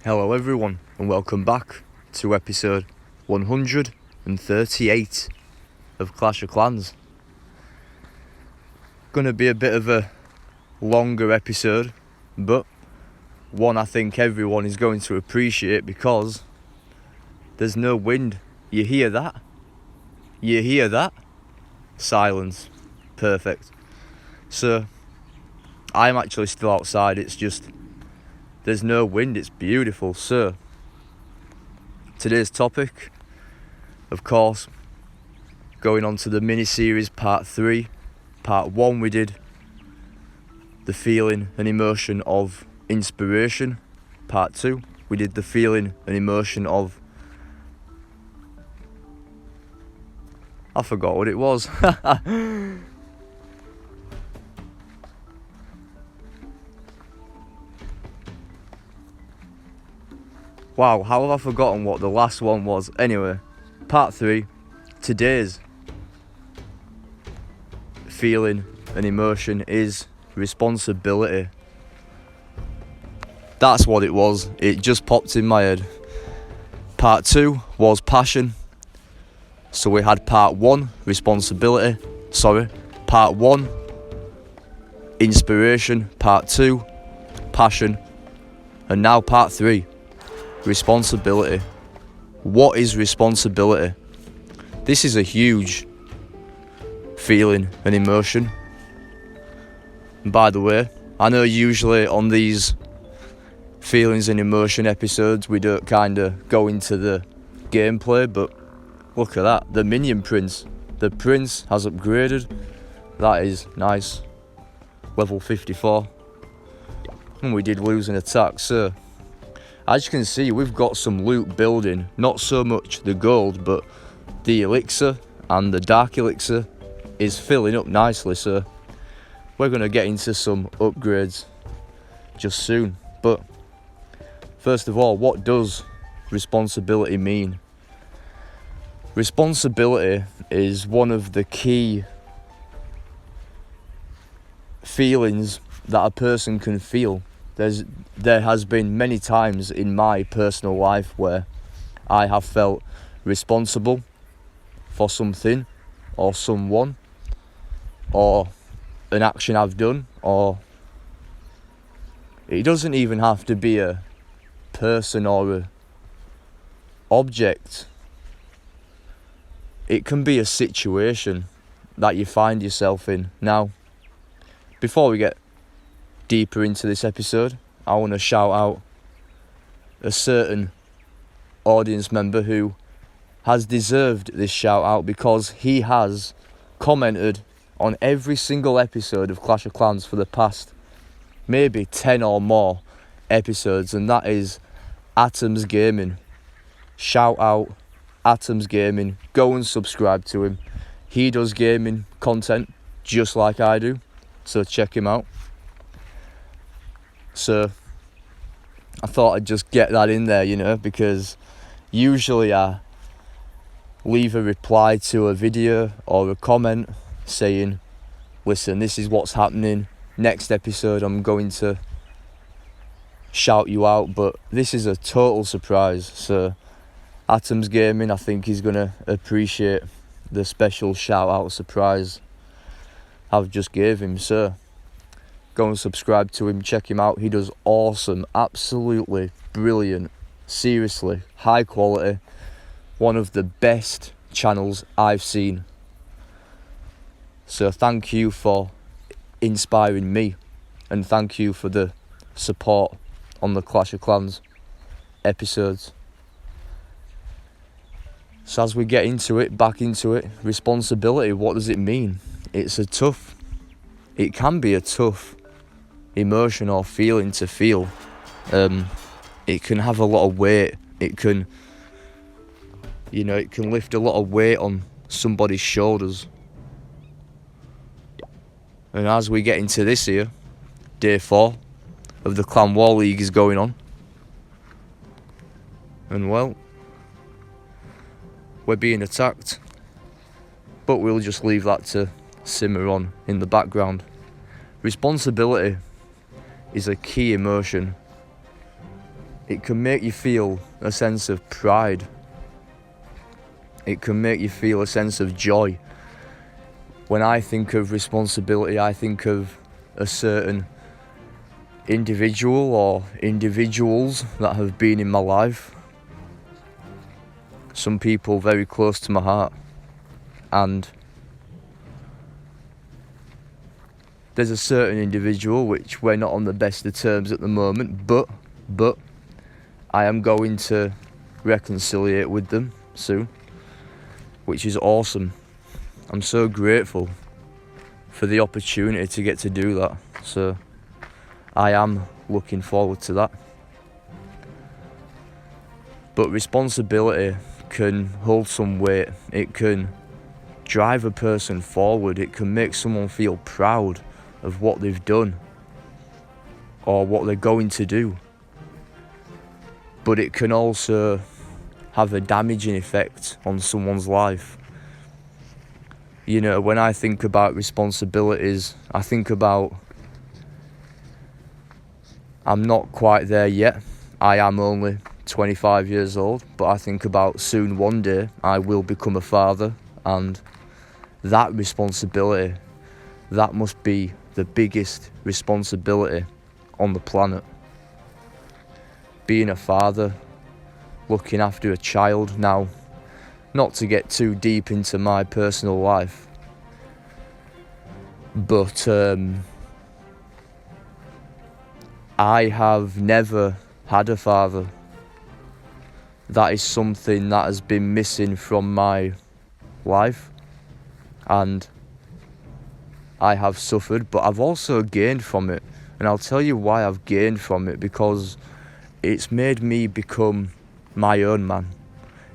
Hello everyone and welcome back to episode 138 of Clash of Clans. Gonna be a bit of a longer episode, but one I think everyone is going to appreciate because there's no wind. You hear that? You hear that? Silence. Perfect. So I'm actually still outside, it's just there's no wind, it's beautiful. So today's topic, of course, going on to the mini-series part 3. Part 1 we did the feeling and emotion of inspiration. Part 2 we did the feeling and emotion of... I forgot what it was. Wow, how have I forgotten what the last one was? Anyway, part 3, today's feeling and emotion is responsibility. That's what it was. It just popped in my head. Part 2 was passion. So we had part 1, responsibility. Part 1, inspiration. Part 2, passion. And now part 3, responsibility. What is responsibility? This is a huge feeling and emotion. And by the way, I know usually on these feelings and emotion episodes we don't kinda go into the gameplay, but look at that, the minion prince. The prince has upgraded. That is nice. Level 54. And we did lose an attack, so as you can see, we've got some loot building. Not so much the gold, but the elixir and the dark elixir is filling up nicely. So we're going to get into some upgrades just soon. But first of all, what does responsibility mean? Responsibility is one of the key feelings that a person can feel. There has been many times in my personal life where I have felt responsible for something or someone or an action I've done, or it doesn't even have to be a person or a object. It can be a situation that you find yourself in. Now, before we get deeper into this episode, I want to shout out a certain audience member who has deserved this shout out because he has commented on every single episode of Clash of Clans for the past maybe 10 or more episodes, and that is Atoms Gaming. Shout out Atoms Gaming. Go and subscribe to him. He does gaming content just like I do, so check him out. So I thought I'd just get that in there, because usually I leave a reply to a video or a comment saying, listen, this is what's happening. Next episode I'm going to shout you out, but this is a total surprise. So Atoms Gaming, I think he's going to appreciate the special shout out surprise I've just gave him. So go and subscribe to him, check him out. He does awesome, absolutely brilliant, seriously, high quality. One of the best channels I've seen. So thank you for inspiring me, and thank you for the support on the Clash of Clans episodes. So as we get back into it, responsibility, what does it mean? It can be a tough emotion or feeling to feel. It can have a lot of weight. It can lift a lot of weight on somebody's shoulders. And as we get into this here, day 4 of the Clan War League is going on. And well, we're being attacked, but we'll just leave that to simmer on in the background. Responsibility is a key emotion It can make you feel a sense of pride. It can make you feel a sense of joy. When I think of responsibility, I think of a certain individual or individuals that have been in my life. Some people very close to my heart. And there's a certain individual which we're not on the best of terms at the moment, but I am going to reconciliate with them soon, which is awesome. I'm so grateful for the opportunity to get to do that. So I am looking forward to that. But responsibility can hold some weight. It can drive a person forward. It can make someone feel proud of what they've done or what they're going to do. But it can also have a damaging effect on someone's life. You know, when I think about responsibilities, I think about I'm not quite there yet. I am only 25 years old, but I think about soon one day I will become a father, and that responsibility, that must be the biggest responsibility on the planet. Being a father, looking after a child. Now, not to get too deep into my personal life, but I have never had a father. That is something that has been missing from my life, and I have suffered, but I've also gained from it. And I'll tell you why I've gained from it, because it's made me become my own man.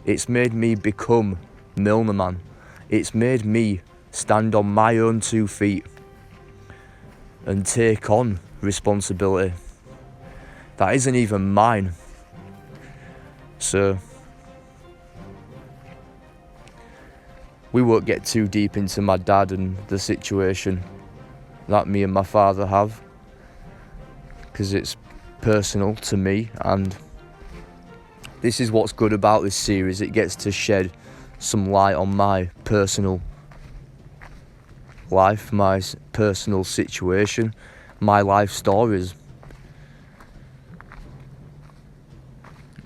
It's made me become Milner Man. It's made me stand on my own 2 feet and take on responsibility that isn't even mine. So we won't get too deep into my dad and the situation that me and my father have, because it's personal to me, and this is what's good about this series. It gets to shed some light on my personal life, my personal situation, my life stories.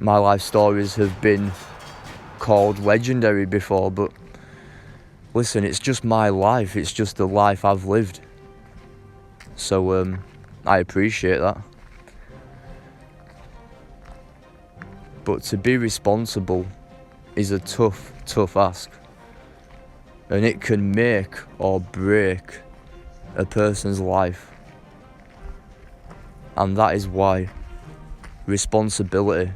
My life stories have been called legendary before, but listen, it's just my life. It's just the life I've lived. So I appreciate that. But to be responsible is a tough ask. And it can make or break a person's life. And that is why responsibility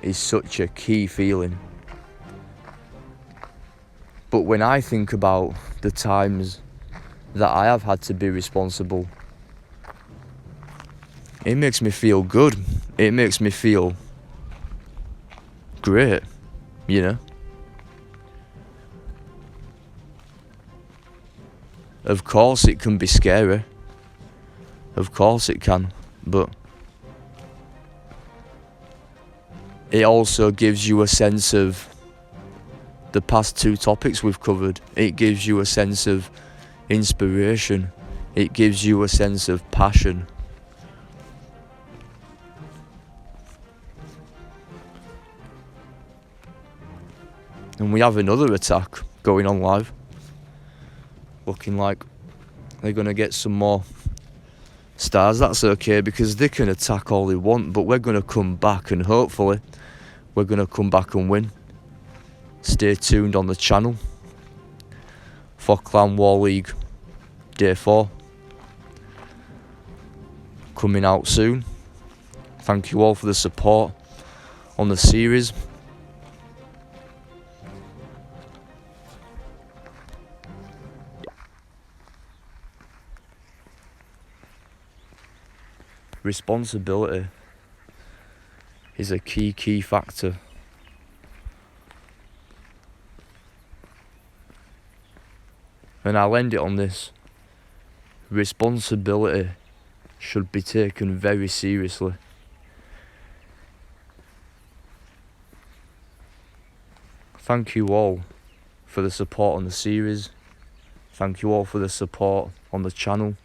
is such a key feeling. But when I think about the times that I have had to be responsible, it makes me feel good. It makes me feel great, you know. Of course it can be scary. Of course it can, but it also gives you a sense of the past 2 topics we've covered. It gives you a sense of inspiration. It gives you a sense of passion. And we have another attack going on live. Looking like they're going to get some more stars. That's okay, because they can attack all they want, but we're going to come back, and hopefully we're going to come back and win. Stay tuned on the channel for Clan War League Day 4. Coming out soon. Thank you all for the support on the series. Responsibility is a key factor. And I'll end it on this. Responsibility should be taken very seriously. Thank you all for the support on the series. Thank you all for the support on the channel,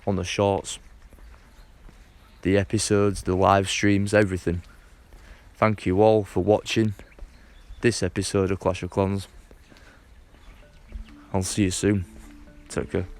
on the shorts, the episodes, the live streams, everything. Thank you all for watching this episode of Clash of Clans. I'll see you soon. Take care.